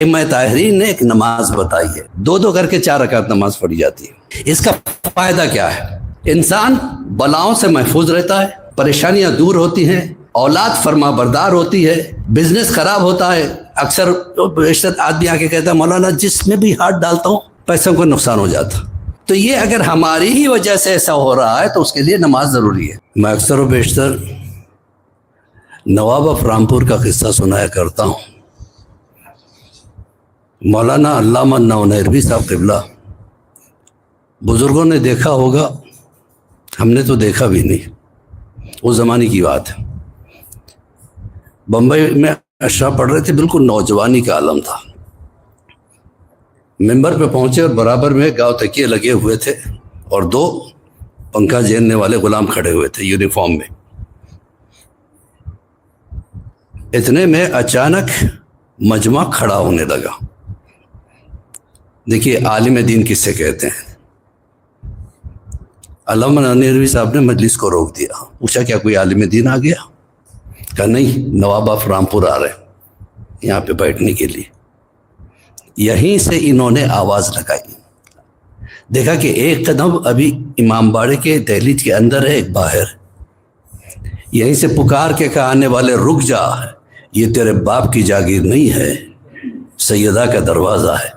ائمہ طاہرین نے ایک نماز بتائی ہے، دو کر کے 4 رکعت نماز پڑھی جاتی ہے۔ اس کا فائدہ کیا ہے؟ انسان بلاؤں سے محفوظ رہتا ہے، پریشانیاں دور ہوتی ہیں، اولاد فرما بردار ہوتی ہے، بزنس خراب ہوتا ہے۔ اکثر بیشتر آدمی آ کے کہتا ہے مولانا جس میں بھی ہاتھ ڈالتا ہوں پیسوں کو نقصان ہو جاتا۔ تو یہ اگر ہماری ہی وجہ سے ایسا ہو رہا ہے تو اس کے لیے نماز ضروری ہے۔ میں اکثر و بیشتر نواب آف رامپور کا قصہ سنایا کرتا ہوں۔ مولانا علامہ نونیروی صاحب قبلہ، بزرگوں نے دیکھا ہوگا، ہم نے تو دیکھا بھی نہیں، اس زمانے کی بات ہے۔ بمبئی میں اشرا پڑھ رہے تھے، بالکل نوجوانی کا عالم تھا۔ ممبر پہ پہنچے اور برابر میں گاؤں تکیے لگے ہوئے تھے اور 2 پنکھا جیننے والے غلام کھڑے ہوئے تھے یونیفارم میں۔ اتنے میں اچانک مجمع کھڑا ہونے لگا۔ دیکھیے عالم دین کس سے کہتے ہیں۔ علامہ نونیروی صاحب نے مجلس کو روک دیا، پوچھا کیا کوئی عالم دین آ گیا؟ کہا نہیں، نواب آف رامپور آ رہے یہاں پہ بیٹھنے کے لیے۔ یہیں سے انہوں نے آواز لگائی، دیکھا کہ ایک قدم ابھی امام باڑے کے دہلیز کے اندر ہے، ایک باہر۔ یہیں سے پکار کے کہا آنے والے رک جا، یہ تیرے باپ کی جاگیر نہیں ہے، سیدہ کا دروازہ ہے۔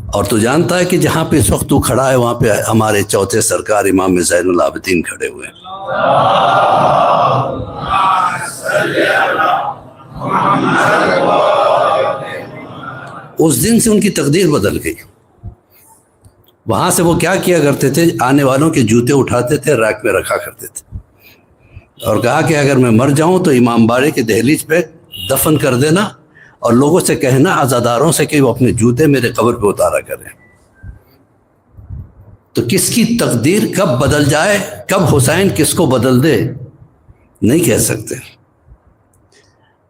اور تو جانتا ہے کہ جہاں پہ اس وقت تو کھڑا ہے وہاں پہ ہمارے چوتھے سرکار امام زین العابدین کھڑے ہوئے ہیں۔ اس دن سے ان کی تقدیر بدل گئی۔ وہاں سے وہ کیا کیا کرتے تھے، آنے والوں کے جوتے اٹھاتے تھے، ریک میں رکھا کرتے تھے، اور کہا کہ اگر میں مر جاؤں تو امام باڑے کے دہلیز پہ دفن کر دینا، اور لوگوں سے کہنا عزاداروں سے کہ وہ اپنے جوتے میرے قبر پہ اتارا کریں۔ تو کس کی تقدیر کب بدل جائے، کب حسین کس کو بدل دے، نہیں کہہ سکتے۔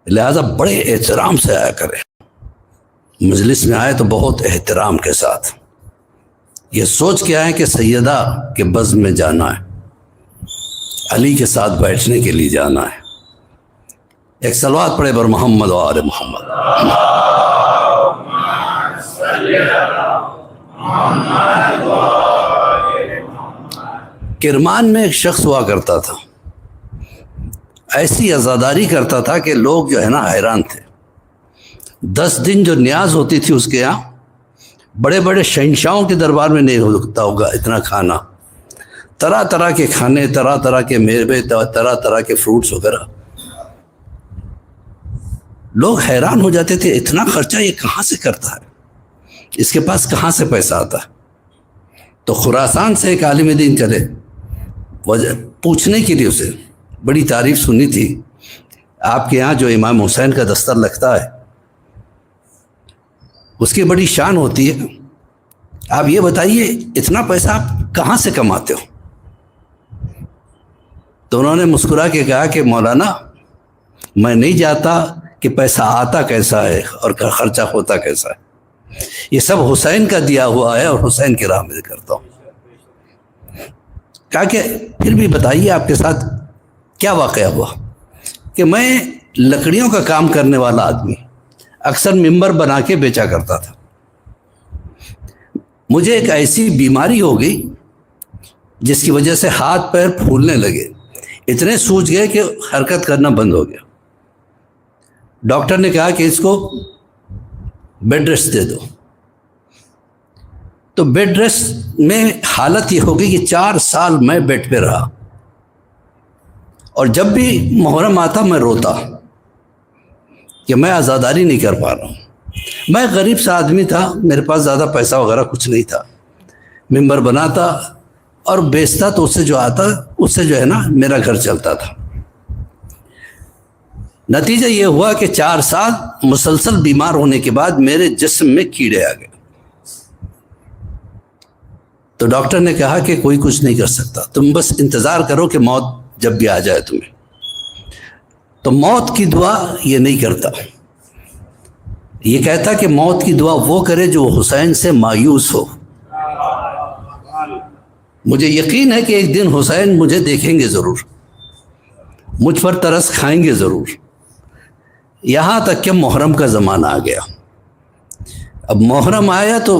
لہذا بڑے احترام سے آیا کریں، مجلس میں آئے تو بہت احترام کے ساتھ، یہ سوچ کے آئے کہ سیدہ کے بزم میں جانا ہے، علی کے ساتھ بیٹھنے کے لیے جانا ہے۔ ایک صلوات پڑھے بر محمد و آل محمد۔ کرمان میں ایک شخص ہوا کرتا تھا، ایسی عزاداری کرتا تھا کہ لوگ جو ہے نا حیران تھے۔ 10 دن جو نیاز ہوتی تھی اس کے یہاں، بڑے بڑے شہنشاہوں کے دربار میں نہیں ہوتا ہوگا اتنا کھانا، طرح طرح کے کھانے، طرح طرح کے میوے، طرح طرح کے فروٹس وغیرہ۔ لوگ حیران ہو جاتے تھے، اتنا خرچہ یہ کہاں سے کرتا ہے، اس کے پاس کہاں سے پیسہ آتا ہے؟ تو خراسان سے ایک عالم دین چلے وجہ پوچھنے کے لیے، اسے بڑی تعریف سنی تھی، آپ کے یہاں جو امام حسین کا دستر لگتا ہے اس کی بڑی شان ہوتی ہے، آپ یہ بتائیے اتنا پیسہ آپ کہاں سے کماتے ہو؟ تو انہوں نے مسکرا کے کہا کہ مولانا میں نہیں جانتا کہ پیسہ آتا کیسا ہے اور خرچہ ہوتا کیسا ہے، یہ سب حسین کا دیا ہوا ہے اور حسین کی راہ میں کرتا ہوں۔ کہا کہ پھر بھی بتائیے آپ کے ساتھ کیا واقعہ ہوا؟ کہ میں لکڑیوں کا کام کرنے والا آدمی، اکثر ممبر بنا کے بیچا کرتا تھا، مجھے ایک ایسی بیماری ہو گئی جس کی وجہ سے ہاتھ پیر پھولنے لگے، اتنے سوج گئے کہ حرکت کرنا بند ہو گیا۔ ڈاکٹر نے کہا کہ اس کو بیڈ ریسٹ دے دو۔ تو بیڈ ریسٹ میں حالت یہ ہو گئی کہ 4 سال میں بیڈ پہ رہا، اور جب بھی محرم آتا میں روتا کہ میں عزاداری نہیں کر پا رہا ہوں۔ میں غریب سا آدمی تھا، میرے پاس زیادہ پیسہ وغیرہ کچھ نہیں تھا، ممبر بناتا اور بیچتا تو اس سے جو آتا اس سے جو ہے نا میرا گھر چلتا تھا۔ نتیجہ یہ ہوا کہ 4 سال مسلسل بیمار ہونے کے بعد میرے جسم میں کیڑے آ گئے۔ تو ڈاکٹر نے کہا کہ کوئی کچھ نہیں کر سکتا، تم بس انتظار کرو کہ موت جب بھی آ جائے تمہیں۔ تو موت کی دعا یہ نہیں کرتا، یہ کہتا کہ موت کی دعا وہ کرے جو حسین سے مایوس ہو۔ مجھے یقین ہے کہ ایک دن حسین مجھے دیکھیں گے ضرور، مجھ پر ترس کھائیں گے ضرور، یہاں تک کہ محرم کا زمانہ آ گیا. اب محرم آیا تو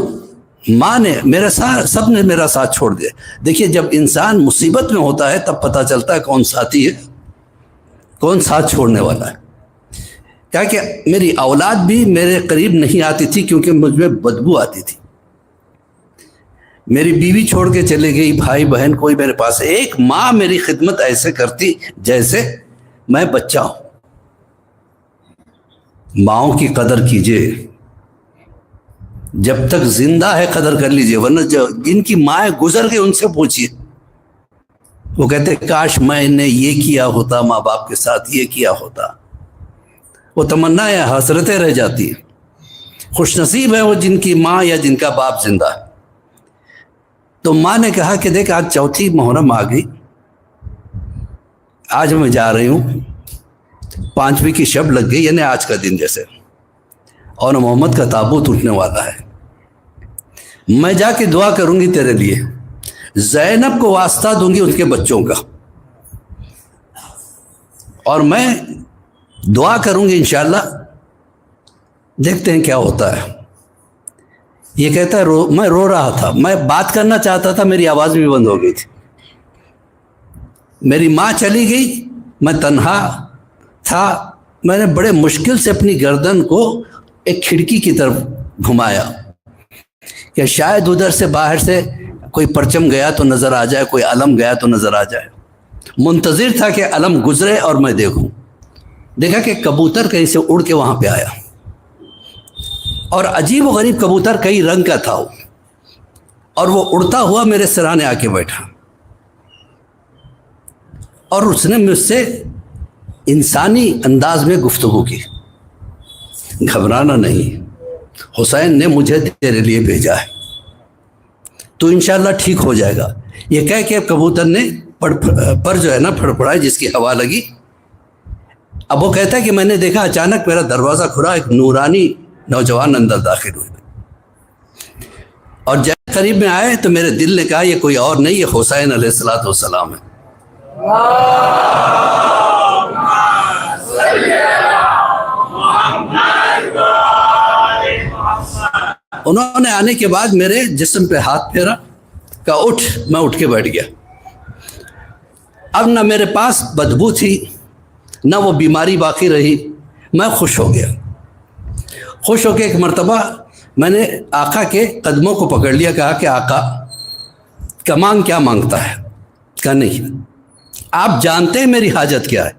ماں نے میرا ساتھ، سب نے میرا ساتھ چھوڑ دیا. دیکھیے جب انسان مصیبت میں ہوتا ہے تب پتہ چلتا ہے کون ساتھی ہے، کون ساتھ چھوڑنے والا ہے. کہا کہ میری اولاد بھی میرے قریب نہیں آتی تھی کیونکہ مجھ میں بدبو آتی تھی. میری بیوی چھوڑ کے چلے گئی، بھائی بہن کوئی میرے پاس. ایک ماں میری خدمت ایسے کرتی جیسے میں بچہ ہوں. ماؤں کی قدر کیجئے، جب تک زندہ ہے قدر کر لیجئے، ورنہ جن کی مائیں گزر گئی ان سے پوچھئے. وہ کہتے کاش میں نے یہ کیا ہوتا، ماں باپ کے ساتھ یہ کیا ہوتا. وہ تمنا ہے، حسرتیں رہ جاتی ہیں. خوش نصیب ہے وہ جن کی ماں یا جن کا باپ زندہ ہے. تو ماں نے کہا کہ دیکھ آج چوتھی محرم آ گئی، آج میں جا رہی ہوں، 5ویں کی شب لگ گئی، یعنی آج کا دن جیسے، اور محمد کا تابوت اٹھنے والا ہے. میں جا کے دعا کروں گی تیرے لیے، زینب کو واسطہ دوں گی ان کے بچوں کا، اور میں دعا کروں گی انشاءاللہ، دیکھتے ہیں کیا ہوتا ہے. یہ کہتا ہے میں رو رہا تھا، میں بات کرنا چاہتا تھا، میری آواز بھی بند ہو گئی تھی. میری ماں چلی گئی، میں تنہا تھا. میں نے بڑے مشکل سے اپنی گردن کو ایک کھڑکی کی طرف گھمایا کہ شاید ادھر سے باہر سے کوئی پرچم گیا تو نظر آ جائے، کوئی علم گیا تو نظر آ جائے. منتظر تھا کہ علم گزرے اور میں دیکھوں. دیکھا کہ کبوتر کہیں سے اڑ کے وہاں پہ آیا، اور عجیب و غریب کبوتر کئی رنگ کا تھا وہ، اور وہ اڑتا ہوا میرے سرانے آ کے بیٹھا، اور اس نے مجھ سے انسانی انداز میں گفتگو کی. گھبرانا نہیں، حسین نے مجھے تیرے لیے بھیجا ہے، تو انشاءاللہ ٹھیک ہو جائے گا. یہ کہہ کے کبوتر نے پر جو ہے نا پھڑپڑائی، جس کی ہوا لگی. اب وہ کہتا ہے کہ میں نے دیکھا اچانک میرا دروازہ کھلا، ایک نورانی نوجوان اندر داخل ہوئے، اور جب قریب میں آئے تو میرے دل نے کہا یہ کوئی اور نہیں، یہ حسین علیہ السلام ہے. انہوں نے آنے کے بعد میرے جسم پہ ہاتھ پھیرا، کہا اٹھ. میں اٹھ کے بیٹھ گیا. اب نہ میرے پاس بدبو تھی نہ وہ بیماری باقی رہی. میں خوش ہو گیا. خوش ہو کے ایک مرتبہ میں نے آقا کے قدموں کو پکڑ لیا، کہا کہ آقا کمان کیا مانگتا ہے؟ کہا نہیں، آپ جانتے ہیں میری حاجت کیا ہے.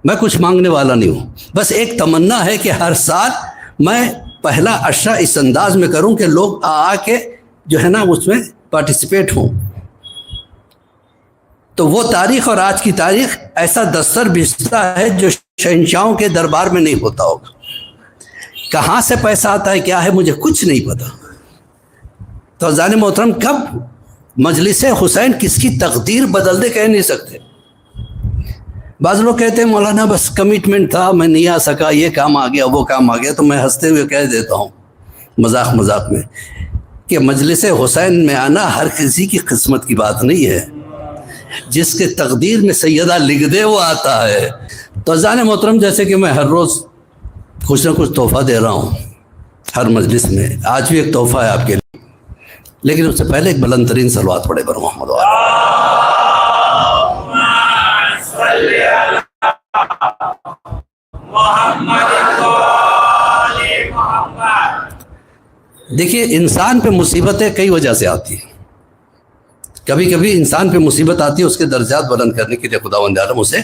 میں کچھ مانگنے والا نہیں ہوں، بس ایک تمنا ہے کہ ہر سال میں پہلا عشرہ اس انداز میں کروں کہ لوگ آ کے جو ہے نا اس میں پارٹیسپیٹ ہوں. تو وہ تاریخ اور آج کی تاریخ ایسا دستر بھیجتا ہے جو شہنشاہوں کے دربار میں نہیں ہوتا ہوگا. کہاں سے پیسہ آتا ہے کیا ہے مجھے کچھ نہیں پتا. تو عزیزان محترم، کب مجلس حسین کس کی تقدیر بدل دے کہہ نہیں سکتے. بعض لوگ کہتے ہیں مولانا بس کمٹمنٹ تھا، میں نہیں آ سکا، یہ کام آ گیا وہ کام آ گیا. تو میں ہنستے ہوئے کہہ دیتا ہوں مذاق میں کہ مجلس حسین میں آنا ہر کسی کی قسمت کی بات نہیں ہے. جس کے تقدیر میں سیدہ لکھ دے وہ آتا ہے. تو عزیزان محترم، جیسے کہ میں ہر روز کچھ نہ کچھ تحفہ دے رہا ہوں ہر مجلس میں، آج بھی ایک تحفہ ہے آپ کے لیے، لیکن اس سے پہلے ایک بلند ترین صلوات پڑھے بر محمد دیکھیے انسان پہ مصیبتیں کئی وجہ سے آتی ہیں. کبھی کبھی انسان پہ مصیبت آتی ہے، اس کے درجات بلند کرنے کے لیے خداوند عالم اسے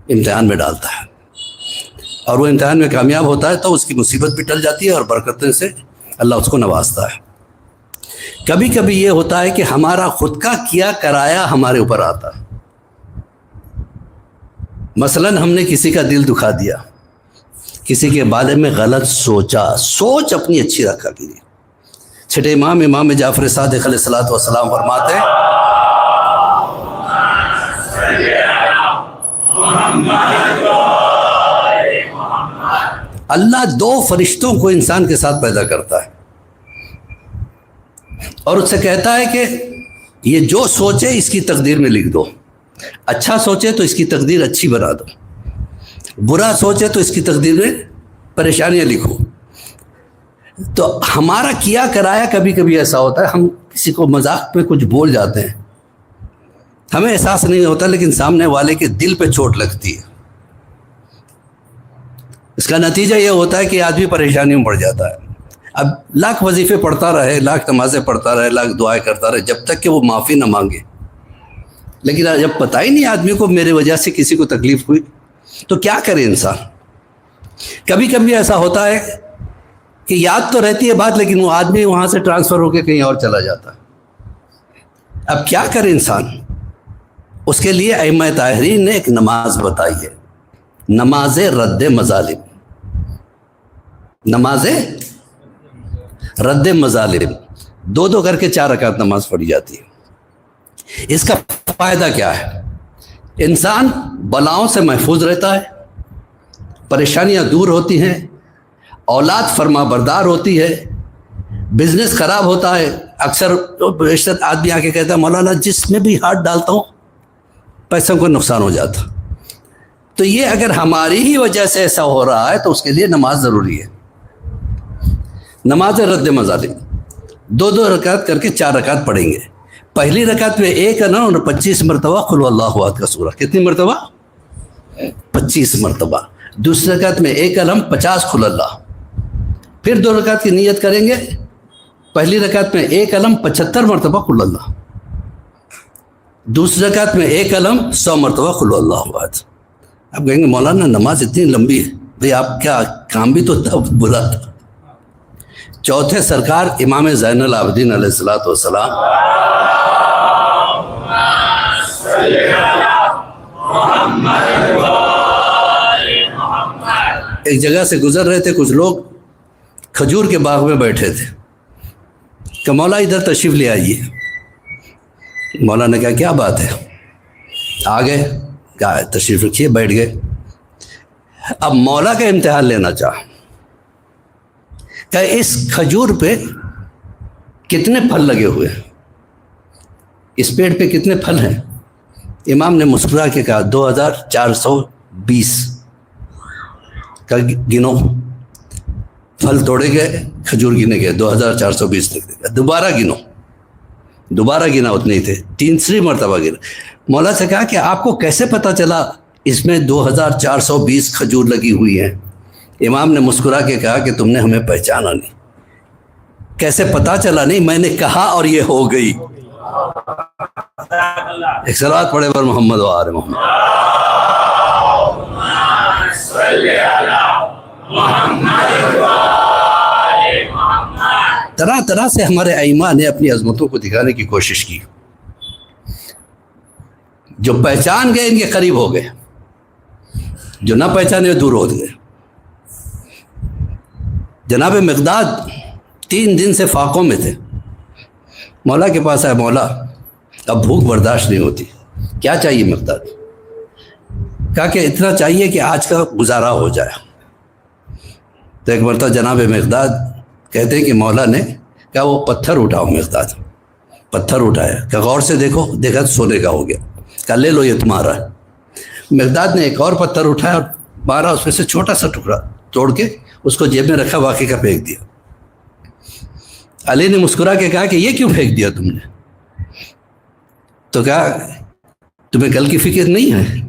امتحان میں ڈالتا ہے، اور وہ امتحان میں کامیاب ہوتا ہے تو اس کی مصیبت بھی ٹل جاتی ہے اور برکتیں سے اللہ اس کو نوازتا ہے. کبھی کبھی یہ ہوتا ہے کہ ہمارا خود کا کیا کرایا ہمارے اوپر آتا ہے. مثلا ہم نے کسی کا دل دکھا دیا، کسی کے بارے میں غلط سوچا، سوچ اپنی اچھی رکھا کیجیے. چھٹے امام جعفر صادق علیہ السلام فرماتے ہیں اللہ 2 فرشتوں کو انسان کے ساتھ پیدا کرتا ہے اور اس سے کہتا ہے کہ یہ جو سوچے اس کی تقدیر میں لکھ دو. اچھا سوچے تو اس کی تقدیر اچھی بنا دو، برا سوچے تو اس کی تقدیر میں پریشانیاں لکھو. تو ہمارا کیا کرایا کبھی کبھی ایسا ہوتا ہے، ہم کسی کو مذاق میں کچھ بول جاتے ہیں، ہمیں احساس نہیں ہوتا، لیکن سامنے والے کے دل پہ چوٹ لگتی ہے. اس کا نتیجہ یہ ہوتا ہے کہ آدمی پریشانی میں پڑ جاتا ہے. اب لاکھ وظیفے پڑھتا رہے، لاکھ نمازیں پڑھتا رہے، لاکھ دعائیں کرتا رہے، جب تک کہ وہ معافی نہ مانگے، لیکن جب پتہ ہی نہیں آدمی کو میرے وجہ سے کسی کو تکلیف ہوئی، تو کیا کرے انسان. کبھی کبھی ایسا ہوتا ہے کہ یاد تو رہتی ہے بات، لیکن وہ آدمی وہاں سے ٹرانسفر ہو کے کہیں اور چلا جاتا ہے. اب کیا کرے انسان؟ اس کے لیے ائمہ طاہرین نے ایک نماز بتائی ہے، نماز رد مظالم. نماز رد مظالم، دو کر کے 4 رکعت نماز پڑھی جاتی ہے. اس کا فائدہ کیا ہے؟ انسان بلاؤں سے محفوظ رہتا ہے، پریشانیاں دور ہوتی ہیں، اولاد فرما بردار ہوتی ہے، بزنس خراب ہوتا ہے. اکثر بیشتر آدمی آ کے کہتا ہے مولانا جس میں بھی ہاتھ ڈالتا ہوں پیسوں کو نقصان ہو جاتا. تو یہ اگر ہماری ہی وجہ سے ایسا ہو رہا ہے تو اس کے لیے نماز ضروری ہے. نماز رد مظالم 2 رکعت کر کے 4 رکعت پڑھیں گے. پہلی رکعت میں 1 اور 25 مرتبہ قل هو اللہ احد کا سورہ. کتنی مرتبہ؟ 25 مرتبہ. دوسری رکعت میں 1 الحم 50 قل اللہ. پھر 2 رکعت کی نیت کریں گے. پہلی رکعت میں 1 الحم 75 مرتبہ قل اللہ. دوسری رکعت میں 1 الحم 100 مرتبہ قل اللہ احد. آپ کہیں گے مولانا نماز اتنی لمبی ہے. بھئی آپ کیا کام بھی تو تب برا تھا. چوتھے سرکار امام زین العابدین علیہ الصلوۃ والسلام ایک جگہ سے گزر رہے تھے. کچھ لوگ کھجور کے باغ میں بیٹھے تھے کہ مولا ادھر تشریف لے آئیے. مولا نے کہا کیا بات ہے؟ آ گئے، کہا تشریف رکھیے، بیٹھ گئے. اب مولا کا امتحان لینا چاہا کہ اس کھجور پہ کتنے پھل لگے ہوئے ہیں، اس پیڑ پہ کتنے پھل ہیں. امام نے مسکرا کے کہا 2420 کا گنو. پھل توڑے گئے، کھجور گنے گئے، 2420 تک. دوبارہ گنو، دوبارہ گنا، اتنے ہی تھے. تیسری مرتبہ گنا. مولا سے کہا کہ آپ کو کیسے پتا چلا اس میں 2420 کھجور لگی ہوئی ہیں؟ امام نے مسکرا کے کہا کہ تم نے ہمیں پہچانا نہیں. کیسے پتا چلا؟ نہیں، میں نے کہا اور یہ ہو گئی. ایک صلوات پڑھے پر محمد و آل محمد. طرح طرح سے ہمارے ائمہ نے اپنی عظمتوں کو دکھانے کی کوشش کی. جو پہچان گئے ان کے قریب ہو گئے، جو نہ پہچانے دور ہو گئے. جناب مقداد 3 دن سے فاقوں میں تھے. مولا کے پاس آئے، مولا اب بھوک برداشت نہیں ہوتی، کیا چاہیے مقداد؟ کہا کہ اتنا چاہیے کہ آج کا گزارا ہو جائے. تو ایک مرتبہ جناب مقداد کہتے ہیں کہ مولا نے کہا وہ پتھر اٹھاؤ. مقداد پتھر اٹھایا کہ غور سے دیکھو، دیکھا تو سونے کا ہو گیا. کہا لے لو یہ تمہارا ہے. مقداد نے ایک اور پتھر اٹھایا اور مارا، اس میں سے چھوٹا سا ٹکڑا توڑ کے اس کو جیب میں رکھا، واقعی کا پھینک دیا. علی نے مسکرا کے کہا کہ یہ کیوں پھینک دیا تم نے؟ تو کہا تمہیں کل کی فکر نہیں ہے؟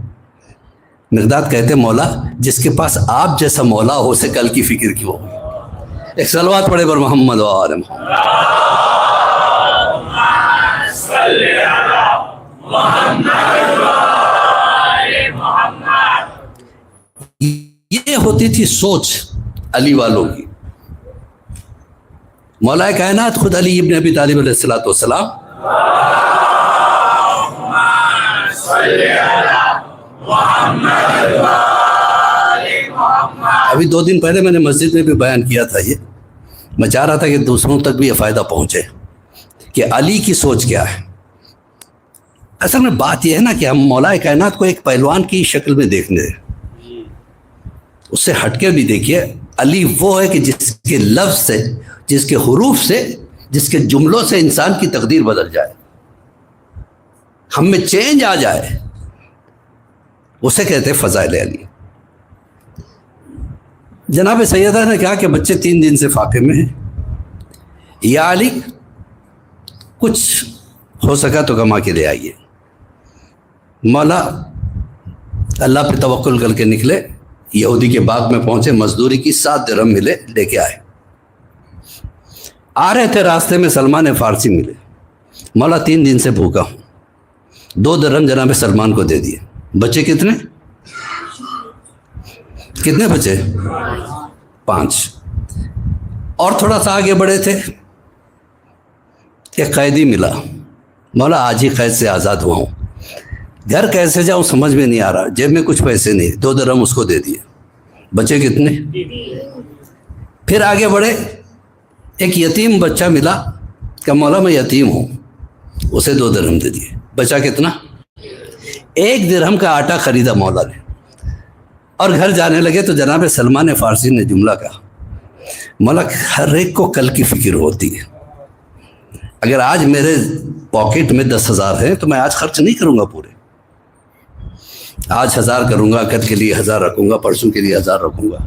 مقداد کہتے مولا جس کے پاس آپ جیسا مولا ہو اسے کل کی فکر کیوں ہوگی. ایک صلوات پڑھے پر محمد و آل محمد. یہ ہوتی تھی سوچ علی والوں کی. مولا کائنات خود علی ابن ابی طالب علیہ الصلوۃ والسلام ابھی 2 دن پہلے میں نے مسجد میں بھی بیان کیا تھا. یہ میں چاہ رہا تھا کہ دوسروں تک بھی یہ فائدہ پہنچے کہ علی کی سوچ کیا ہے. اصل میں بات یہ ہے نا کہ ہم مولا کائنات کو ایک پہلوان کی شکل میں دیکھنے دیں، اس سے ہٹ کے بھی دیکھیے. علی وہ ہے کہ جس کے لفظ سے، جس کے حروف سے، جس کے جملوں سے انسان کی تقدیر بدل جائے، ہم میں چینج آ جائے، اسے کہتے ہیں فضائل علی. جناب سیدہ نے کہا کہ بچے 3 دن سے فاقے میں ہیں، یا علی کچھ ہو سکا تو کما کے لے آئیے۔ مولا اللہ پہ توکل کر کے نکلے، یہودی کے باغ میں پہنچے، مزدوری کی 7 درہم ملے، لے کے آئے۔ آ رہے تھے راستے میں سلمان فارسی ملے، مولا 3 دن سے بھوکا ہوں، 2 درہم جناب سلمان کو دے دیے۔ بچے کتنے بچے؟ 5۔ اور تھوڑا سا آگے بڑھے تھے، ایک قیدی ملا، مولا آج ہی قید سے آزاد ہوا ہوں، گھر کیسے جاؤں سمجھ میں نہیں آ رہا، جیب میں کچھ پیسے نہیں، 2 درہم اس کو دے دیے۔ بچے کتنے؟ پھر آگے بڑھے، ایک یتیم بچہ ملا کہ مولا میں یتیم ہوں، اسے 2 درہم دے دیے۔ بچہ کتنا؟ 1 درہم کا آٹا خریدا مولا نے، اور گھر جانے لگے تو جناب سلمان فارسی نے جملہ کہا، مولا ہر ایک کو کل کی فکر ہوتی ہے، اگر آج میرے پاکٹ میں 10,000 ہیں تو میں آج خرچ نہیں کروں گا پورے، آج 1000 کروں گا، کل کے لیے 1000 رکھوں گا، پرسوں کے لیے 1000 رکھوں گا۔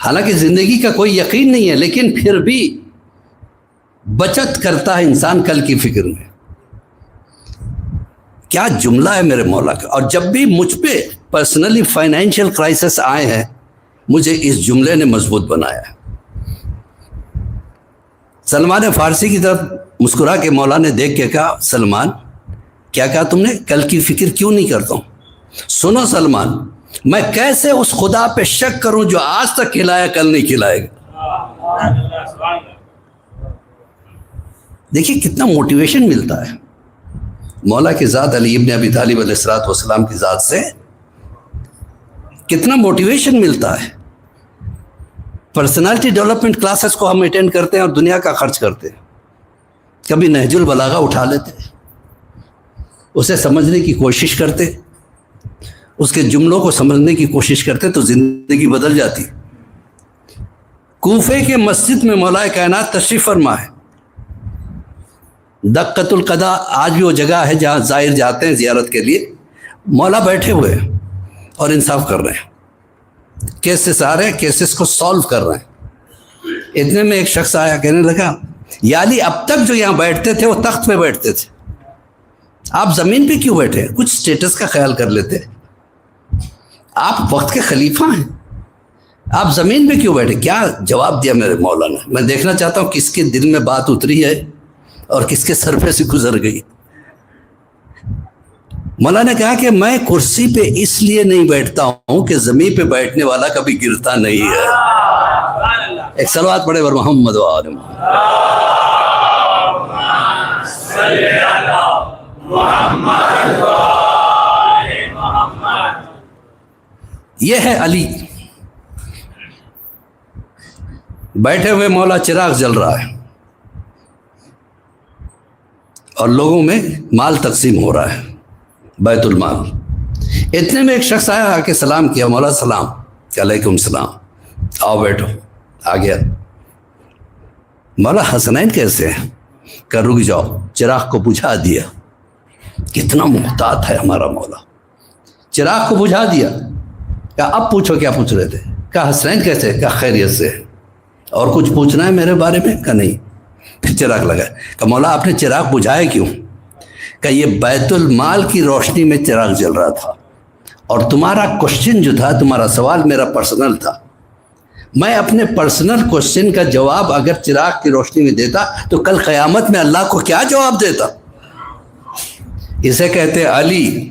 حالانکہ زندگی کا کوئی یقین نہیں ہے، لیکن پھر بھی بچت کرتا ہے انسان کل کی فکر میں۔ کیا جملہ ہے میرے مولا کا! اور جب بھی مجھ پہ پرسنلی فائنینشیل کرائسس آئے ہیں، مجھے اس جملے نے مضبوط بنایا ہے۔ سلمان فارسی کی طرف مسکرا کے مولا نے دیکھ کے کہا، سلمان کیا کہا تم نے؟ کل کی فکر کیوں نہیں کرتا ہوں؟ سنو سلمان، میں کیسے اس خدا پہ شک کروں جو آج تک کھلایا کل نہیں کھلائے گا؟ دیکھیے کتنا موٹیویشن ملتا ہے مولا کی ذات، علی ابن ابی طالب علیہ السلام کی ذات سے کتنا موٹیویشن ملتا ہے۔ پرسنالٹی ڈیولپمنٹ کلاسز کو ہم اٹینڈ کرتے ہیں اور دنیا کا خرچ کرتے ہیں، کبھی نہج البلاغہ اٹھا لیتے، اسے سمجھنے کی کوشش کرتے، اس کے جملوں کو سمجھنے کی کوشش کرتے تو زندگی بدل جاتی۔ کوفے کے مسجد میں مولا کائنات تشریف فرما ہے، دقۃ القضاء آج بھی وہ جگہ ہے جہاں زائر جاتے ہیں زیارت کے لیے، مولا بیٹھے ہوئے ہیں اور انصاف کر رہے ہیں، کیسز آ رہے ہیں، کیسز کو سالو کر رہے ہیں۔ اتنے میں ایک شخص آیا، کہنے لگا، یا علی اب تک جو یہاں بیٹھتے تھے وہ تخت پہ بیٹھتے تھے، آپ زمین پہ کیوں بیٹھے؟ کچھ سٹیٹس کا خیال کر لیتے، آپ وقت کے خلیفہ ہیں، آپ زمین پہ کیوں بیٹھے؟ کیا جواب دیا میرے مولا نے! میں دیکھنا چاہتا ہوں کس کے دل میں بات اتری ہے اور کس کے سر پہ سے گزر گئی۔ مولا نے کہا کہ میں کرسی پہ اس لیے نہیں بیٹھتا ہوں کہ زمین پہ بیٹھنے والا کبھی گرتا نہیں ہے۔ ایک صلوات پڑھے ور محمد و آل محمد۔ یہ ہے علی، بیٹھے ہوئے مولا، چراغ جل رہا ہے اور لوگوں میں مال تقسیم ہو رہا ہے، بیت المال۔ اتنے میں ایک شخص آیا، آ کے سلام کیا، مولا سلام۔ علیکم السلام، آؤ بیٹھو۔ آ گیا، مولا حسنین کیسے ہیں؟ کہ رک جاؤ، چراغ کو بجھا دیا۔ کتنا محتاط ہے ہمارا مولا، چراغ کو بجھا دیا۔ کہا اب پوچھو کیا پوچھ رہے تھے؟ کہا حسنین کیسے؟ کہا خیریت سے۔ اور کچھ پوچھنا ہے میرے بارے میں؟ کہا نہیں۔ پھر چراغ لگا۔ کہ مولا آپ نے چراغ بجھایا کیوں؟ کہ یہ بیت المال کی روشنی میں چراغ جل رہا تھا، اور تمہارا کوشچن جو تھا، تمہارا سوال میرا پرسنل تھا، میں اپنے پرسنل کوشچن کا جواب اگر چراغ کی روشنی میں دیتا تو کل قیامت میں اللہ کو کیا جواب دیتا؟ اسے کہتے علی